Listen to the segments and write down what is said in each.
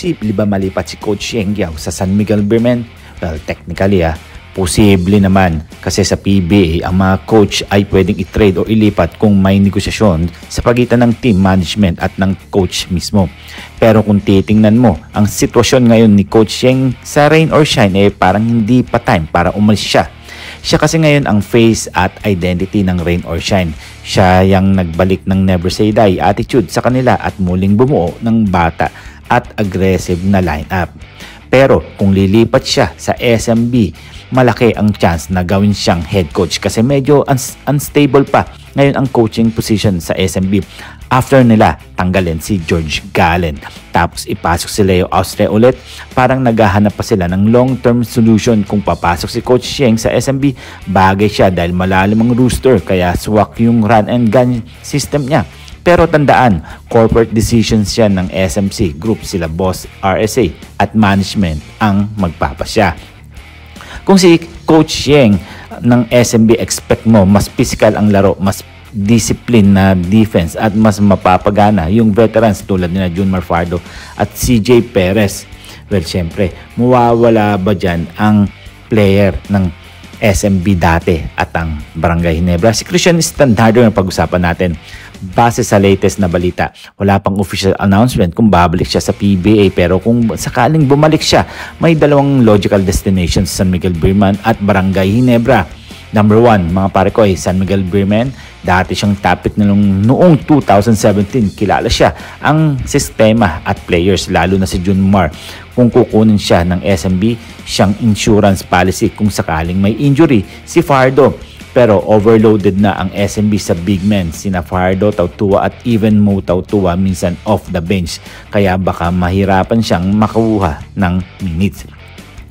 posible ba malipat si Coach Yeng Guiao sa San Miguel Beermen? Well, technically posible naman kasi sa PBA ang mga coach ay pwedeng i-trade o ilipat kung may negosasyon sa pagitan ng team management at ng coach mismo. Pero kung titingnan mo ang sitwasyon ngayon ni Coach Yeng sa rain or shine parang hindi pa time para umalis siya. Siya kasi ngayon ang face at identity ng rain or shine. Siya yung nagbalik ng never say die attitude sa kanila at muling bumuo ng bata at aggressive na lineup. Pero kung lilipat siya sa SMB, malaki ang chance na gawin siyang head coach kasi medyo unstable pa ngayon ang coaching position sa SMB after nila tanggalin si George Gallen. Tapos ipasok si Leo Austria ulit, parang naghahanap pa sila ng long-term solution kung papasok si Coach Yeng sa SMB. Bagay siya dahil malalim ang rooster kaya swak yung run and gun system niya. Pero tandaan, corporate decisions siya ng SMC Group, sila boss RSA at management ang magpapasya. Kung si Coach Yeng ng SMB expect mo mas physical ang laro, mas discipline na defense at mas mapapagana yung veterans tulad nila Jun Marfardo at CJ Perez. Well, syempre, mawawala ba dyan ang player ng SMB dati at ang Barangay Ginebra? Si Christian Standardo na pag-usapan natin. Base sa latest na balita, wala pang official announcement kung babalik siya sa PBA pero kung sakaling bumalik siya, may dalawang logical destinations, San Miguel Beermen at Barangay Ginebra. Number 1, mga pare ko San Miguel Beermen, dati siyang topic na noong 2017. Kilala siya ang sistema at players, lalo na si Junmar. Kung kukunin siya ng SMB, siyang insurance policy kung sakaling may injury si Fardo. Pero overloaded na ang SMB sa big men, sina Fardo, Tautua at even Mo Tautua minsan off the bench. Kaya baka mahirapan siyang makuha ng minutes.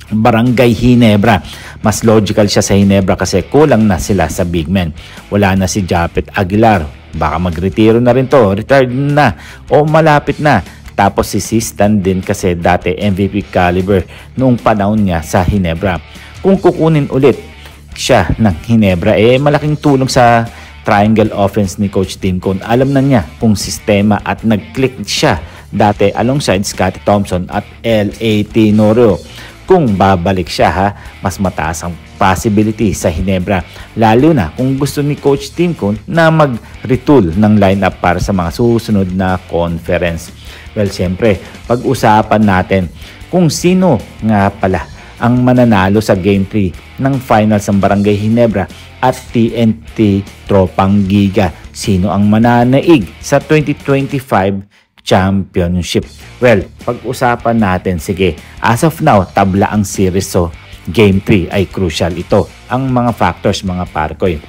Barangay Ginebra, mas logical siya sa Ginebra kasi kulang na sila sa big men. Wala na si Japet Aguilar, baka magretiro na rin to, retired na o malapit na. Tapos si Sistan din kasi dati MVP caliber noong panahon niya sa Ginebra. Kung kukunin ulit siya ng Ginebra, malaking tulong sa triangle offense ni Coach Tim Cone. Alam na niya kung sistema at nag-click siya dati alongside Scottie Thompson at L.A. Tenorio. Kung babalik siya mas mataas ang possibility sa Ginebra, lalo na kung gusto ni Coach Tim Cone na mag-retool ng lineup para sa mga susunod na conference. Well, siyempre, pag-usapan natin kung sino nga pala ang mananalo sa Game 3 ng finals ng Barangay Ginebra at TNT Tropang Giga. Sino ang mananaig sa 2025 championship? Well, pag-usapan natin, sige. As of now, tabla ang series, so Game 3 ay crucial ito. Ang mga factors, mga parkoy.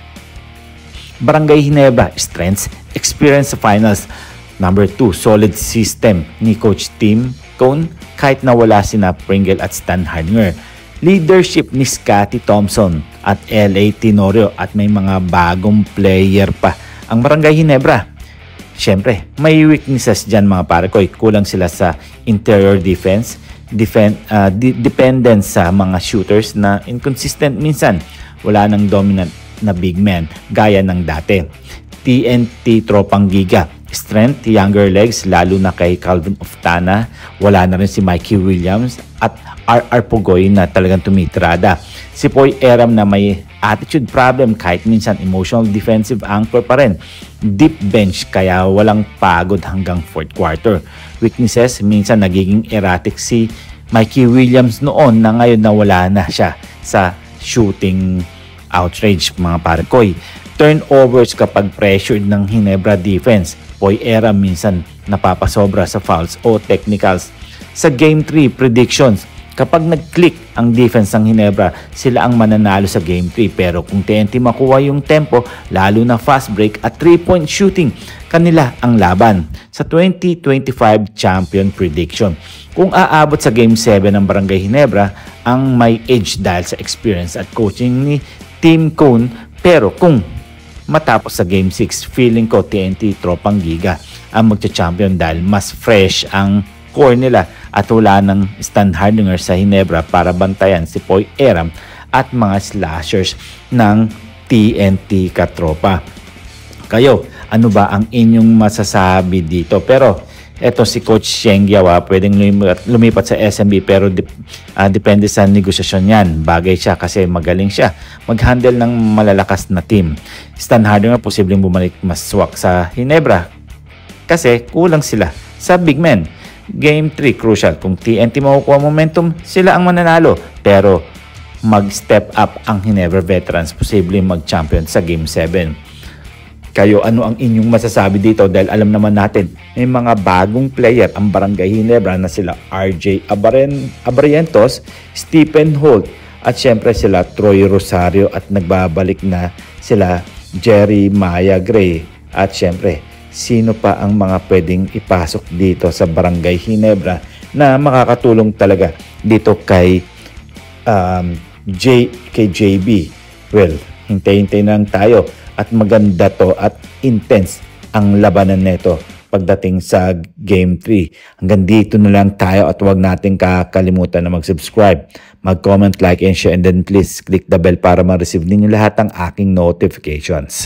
Barangay Ginebra, strengths, experience sa finals. Number 2, solid system ni Coach Tim Cone kahit na wala sina Pringle at Stan Hardinger. Leadership ni Scottie Thompson at L.A. Tenorio at may mga bagong player pa. Ang Barangay Ginebra, syempre, may weaknesses dyan mga parekoy. Kulang sila sa interior defense, dependent sa mga shooters na inconsistent minsan. Wala nang dominant na big man gaya ng dati. TNT Tropang Giga, strength, younger legs, lalo na kay Calvin Oftana. Wala na rin si Mikey Williams at RR Pugoy na talagang tumitrada. Si Poy Eram na may attitude problem kahit minsan emotional defensive anchor pa rin. Deep bench kaya walang pagod hanggang fourth quarter. Weaknesses, minsan nagiging erratic si Mikey Williams noon na ngayon na wala na siya sa shooting outrage mga parekoy. Turnovers kapag pressured ng Ginebra defense. Poy Eram minsan napapasobra sa fouls o technicals. Sa Game 3 predictions, kapag nag-click ang defense ng Ginebra, sila ang mananalo sa Game 3. Pero kung TNT makuha yung tempo, lalo na fast break at 3-point shooting, kanila ang laban. Sa 2025 champion prediction, kung aabot sa Game 7 ng Barangay Ginebra, ang may edge dahil sa experience at coaching ni Tim Cone. Pero kung matapos sa Game 6, feeling ko TNT Tropang Giga ang magcha-champion dahil mas fresh ang core nila at wala ng Stan Hardinger sa Ginebra para bantayan si Poy Eram at mga slashers ng TNT Katropa. Kayo, ano ba ang inyong masasabi dito? Pero Eto si Coach Sheng Yao, pwedeng lumipat sa SMB pero depende sa negosasyon yan. Bagay siya kasi magaling siya mag-handle ng malalakas na team. Stan Hardinger posibleng bumalik mas swak sa Ginebra kasi kulang sila sa big men. Game 3 crucial. Kung TNT makukuha momentum, sila ang mananalo. Pero mag-step up ang Ginebra veterans, posibleng mag-champion sa Game 7. Kayo, ano ang inyong masasabi dito? Dahil alam naman natin, may mga bagong player ang Barangay Ginebra na sila RJ Abarrientos, Stephen Holt, at syempre sila Troy Rosario, at nagbabalik na sila Jerry Maya Gray. At syempre, sino pa ang mga pwedeng ipasok dito sa Barangay Ginebra na makakatulong talaga dito kay JB? Well, hintay-hintay lang tayo. At maganda to at intense ang labanan nito pagdating sa Game 3. Hanggang dito na lang tayo at huwag natin kakalimutan na mag-subscribe, mag-comment, like, and share, and then please click the bell para ma-receive ninyo lahat ng aking notifications.